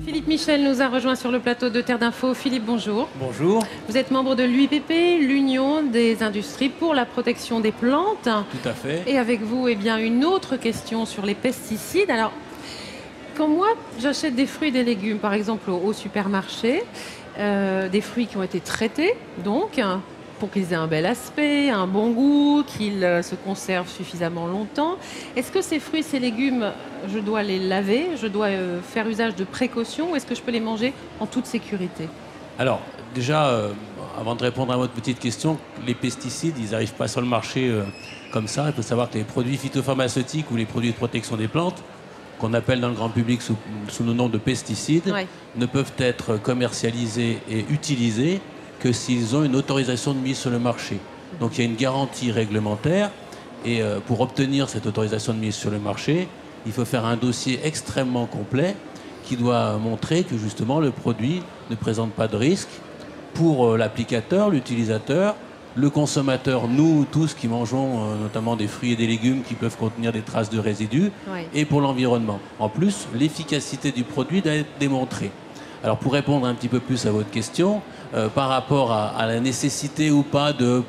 Philippe Michel nous a rejoint sur le plateau de Terre d'Info. Philippe, bonjour. Bonjour. Vous êtes membre de l'UIPP, l'Union des industries pour la protection des plantes. Tout à fait. Et avec vous, eh bien, une autre question sur les pesticides. Alors, quand moi, j'achète des fruits et des légumes, par exemple au supermarché, des fruits qui ont été traités, donc, pour qu'ils aient un bel aspect, un bon goût, qu'ils se conservent suffisamment longtemps. Est-ce que ces fruits et ces légumes, je dois les laver, je dois faire usage de précautions, ou est-ce que je peux les manger en toute sécurité? Alors, déjà, avant de répondre à votre petite question, les pesticides, ils n'arrivent pas sur le marché comme ça. Il faut savoir que les produits phytopharmaceutiques ou les produits de protection des plantes, qu'on appelle dans le grand public sous le nom de pesticides, ne peuvent être commercialisés et utilisés que s'ils ont une autorisation de mise sur le marché. Donc il y a une garantie réglementaire et pour obtenir cette autorisation de mise sur le marché, il faut faire un dossier extrêmement complet qui doit montrer que justement le produit ne présente pas de risque pour l'applicateur, l'utilisateur, le consommateur, nous tous qui mangeons notamment des fruits et des légumes qui peuvent contenir des traces de résidus, et pour l'environnement. En plus, l'efficacité du produit doit être démontrée. Alors pour répondre un petit peu plus à votre question, par rapport à la nécessité ou pas de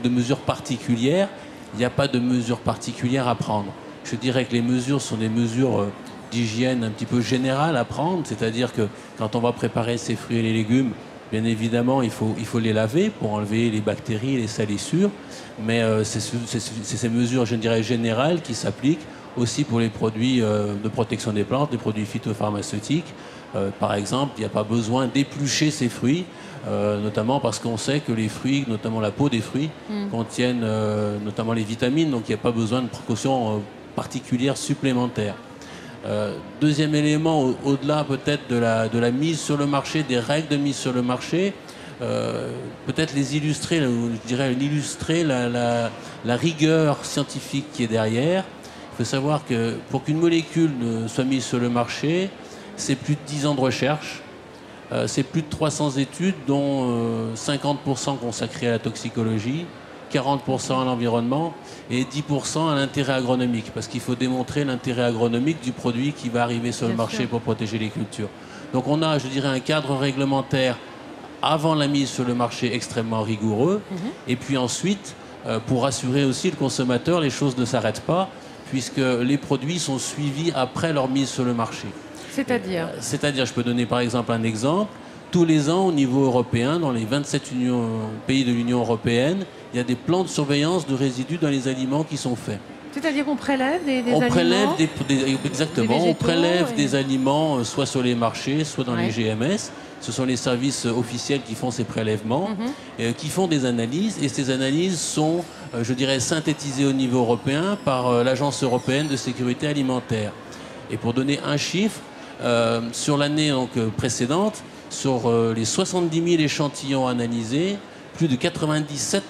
mesures particulières, il n'y a pas de mesures particulières à prendre. Je dirais que les mesures sont des mesures d'hygiène un petit peu générales à prendre, c'est-à-dire que quand on va préparer ces fruits et les légumes, bien évidemment, il faut les laver pour enlever les bactéries, les salissures, mais c'est ces mesures, je dirais, générales qui s'appliquent aussi pour les produits de protection des plantes, les produits phytopharmaceutiques. Par exemple, il n'y a pas besoin d'éplucher ces fruits, notamment parce qu'on sait que les fruits, notamment la peau des fruits, contiennent notamment les vitamines, donc il n'y a pas besoin de précautions particulières supplémentaires. Deuxième élément, au-delà peut-être de la mise sur le marché, des règles de mise sur le marché, peut-être les illustrer, je dirais illustrer la rigueur scientifique qui est derrière. Il faut savoir que pour qu'une molécule soit mise sur le marché, c'est plus de 10 ans de recherche, c'est plus de 300 études, dont 50% consacrées à la toxicologie, 40% à l'environnement et 10% à l'intérêt agronomique, parce qu'il faut démontrer l'intérêt agronomique du produit qui va arriver sur le marché pour protéger les cultures. Donc on a, je dirais, un cadre réglementaire avant la mise sur le marché extrêmement rigoureux, et puis ensuite, pour rassurer aussi le consommateur, les choses ne s'arrêtent pas, puisque les produits sont suivis après leur mise sur le marché. C'est-à-dire, je peux donner par exemple un exemple. Tous les ans, au niveau européen, dans les 27 pays de l'Union européenne, il y a des plans de surveillance de résidus dans les aliments qui sont faits. C'est-à-dire qu'on prélève des aliments exactement, on prélève des aliments soit sur les marchés, soit dans les GMS. Ce sont les services officiels qui font ces prélèvements, qui font des analyses. Et ces analyses sont, je dirais, synthétisées au niveau européen par l'Agence européenne de sécurité alimentaire. Et pour donner un chiffre, sur l'année précédente, sur les 70 000 échantillons analysés, plus de 97%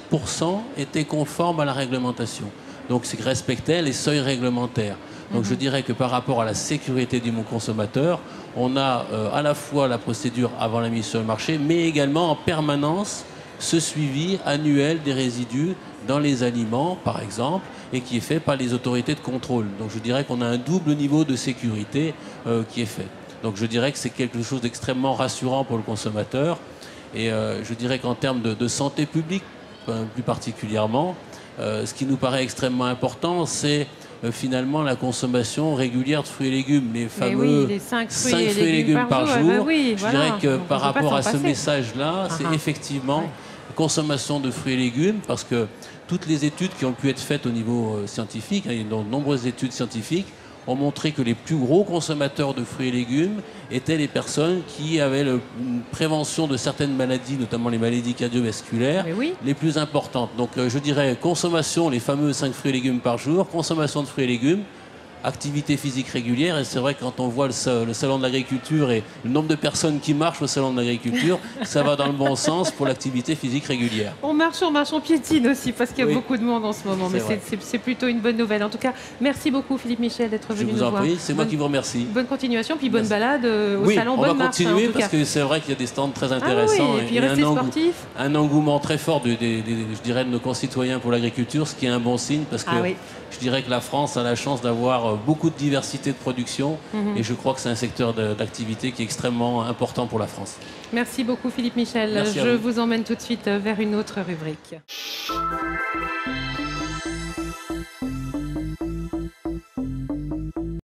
étaient conformes à la réglementation. Donc, c'est respectait les seuils réglementaires. Donc, je dirais que par rapport à la sécurité du consommateur, on a à la fois la procédure avant la mise sur le marché, mais également en permanence ce suivi annuel des résidus dans les aliments, par exemple, et qui est fait par les autorités de contrôle. Donc, je dirais qu'on a un double niveau de sécurité qui est fait. Donc, je dirais que c'est quelque chose d'extrêmement rassurant pour le consommateur. Et je dirais qu'en termes de santé publique, plus particulièrement, ce qui nous paraît extrêmement important, c'est finalement la consommation régulière de fruits et légumes, les fameux 5 fruits et légumes par jour. Je dirais que par rapport à ce message-là, c'est effectivement consommation de fruits et légumes, parce que toutes les études qui ont pu être faites au niveau scientifique, il y a de nombreuses études scientifiques, ont montré que les plus gros consommateurs de fruits et légumes étaient les personnes qui avaient une prévention de certaines maladies, notamment les maladies cardiovasculaires, les plus importantes. Donc je dirais consommation, les fameux 5 fruits et légumes par jour, consommation de fruits et légumes, activité physique régulière. Et c'est vrai que quand on voit le salon de l'agriculture et le nombre de personnes qui marchent au salon de l'agriculture, ça va dans le bon sens pour l'activité physique régulière. On marche, on piétine aussi, parce qu'il y a beaucoup de monde en ce moment. Mais c'est plutôt une bonne nouvelle. En tout cas, merci beaucoup Philippe Michel d'être venu nous voir. Je vous en prie, c'est moi qui vous remercie. Bonne continuation, puis bonne balade au salon. On va continuer parce que c'est vrai qu'il y a des stands très intéressants. Et puis restez sportif. Un engouement très fort je dirais, de nos concitoyens pour l'agriculture, ce qui est un bon signe, parce que je dirais que la France a la chance d'avoir beaucoup de diversité de production et je crois que c'est un secteur d'activité qui est extrêmement important pour la France. Merci beaucoup Philippe Michel. Merci je vous emmène tout de suite vers une autre rubrique.